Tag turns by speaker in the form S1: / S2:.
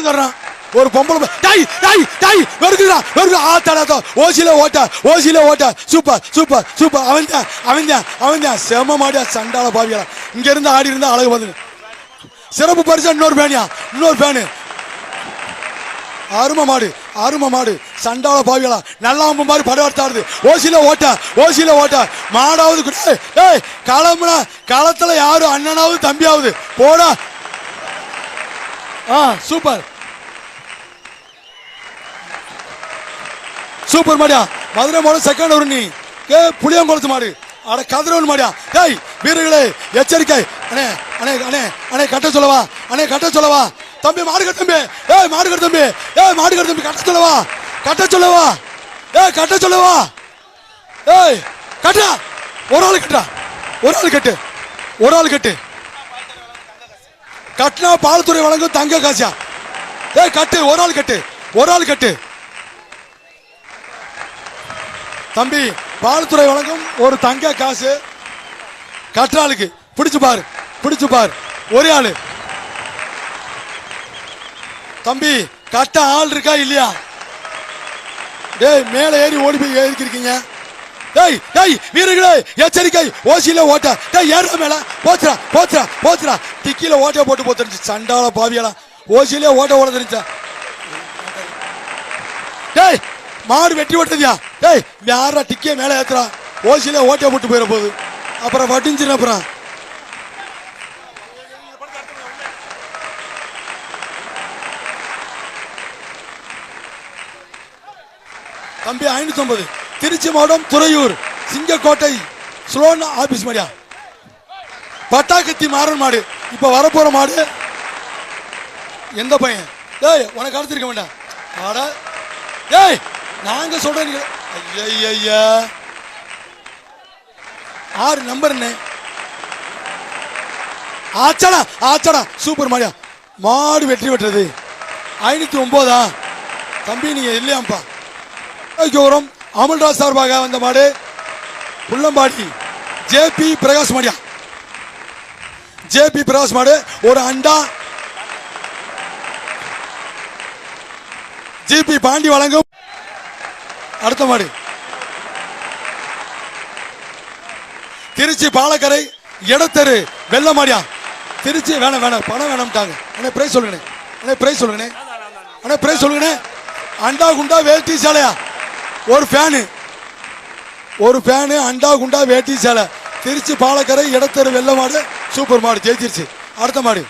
S1: வர்றான் ஒரு பொம்பளை டை டை டை வருகுறா வருகு ஆத்தாடா ஓசில ஓட்ட சூப்பர் சூப்பர் சூப்பர் அவன்தான் செம மாடியா சண்டால பாவியா இங்க இருந்து ஆடி இருந்தா அழகு வந்து சிறப்பு பரிசா இன்னொரு ஃபேனு அருமை மாடு சண்டால பாவிகளா நல்லா மாதிரி படவர்த்தாடுது ஓசில ஓட்ட மாடாவது ஏய் களம்னா களத்துல யாரு அண்ணனாவது தம்பியாவது போடா சூப்பர் சூப்பர் மாடியா மதுரை மாடு செகண்ட் ஒரு நீ புளியங்குளத்து மாடு அட கதிரவன் மாடியா டேய் வீரர்களே எச்சரிக்கை அண்ணே அண்ணே அண்ணே அண்ணே கட்ட சொல்லவா தம்பி மாடு தம்பி மாடு தம்பி கட்ட சொல்லவா கட்டா ஒரு ஆள் கட்டு கட்டினா பால்துறை வழங்கும் தங்க காசியா கட்டு ஒரு ஆள் கட்டு தம்பி பால்துறை வழங்கும் ஒரு தங்க காசு கற்றாளுக்கு பிடிச்சு பாரு ஒரே ஆளு தம்பி கட்ட ஆள் இருக்கா இல்லையா டேய் மேல ஏறி ஓடி போய் ஏறிக்கிறீங்க டேய் வீரர்களே எச்சரிக்கை ஓசியில ஓட்ட டேய் ஏற மேல போச்சுடா டிக்கில ஓட்ட போட்டு போத்துருச்சு சண்டால பாவியலா ஓசியில ஓட்ட தெரிஞ்சா டேய் மாடு வெட்டி ஓட்டதியா டேய் யாரா டிக்கிய மேல ஏத்துறா ஓசியில ஓட்ட போட்டு போயிட போகுது அப்புறம் வட்டிஞ்சிரு அப்புறம் தம்பி 550 திருச்சி மாவட்டம் துறையூர் சிங்கக்கோட்டை ஸ்லோன் ஆபீஸ் மாடியா பட்டாக்கத்தி மாறன் மாடு இப்ப வரப்போற மாடு எந்த பையன் டேய் உனக்கு அடுத்திருக்க வேண்டாம் ஆடா டேய் நாங்க சொல்றேன் ஐயா 6 நம்பர் என்ன ஆச்சடா சூப்பர் மாடியா மாடு வெற்றி பெற்றது 509 தம்பி நீங்க இல்லையாம்பா அமல்ராஜ் சார்பாக வந்த மாடு புள்ளம்பாடி ஜேபி பிரகாஷ் மாடு ஒரு அண்டா ஜிபி பாண்டி வழங்கும் அடுத்த மாடு திருச்சி பாலக்கரை இடத்தரு வெள்ள மாடியா திருச்சி வேணாம் பணம் வேணாம்ட்டாங்க அண்ணே பிரைஸ் சொல்லுங்கண்ணே அண்டா குண்டா வேட்டி சேலையா ஒரு ஃபேனு அண்டா குண்டா வேட்டி சேலை திருச்சி பாலக்கரை இடத்தரு வெள்ள மாடு சூப்பர் மாடு ஜெயிச்சிருச்சு அடுத்த மாடு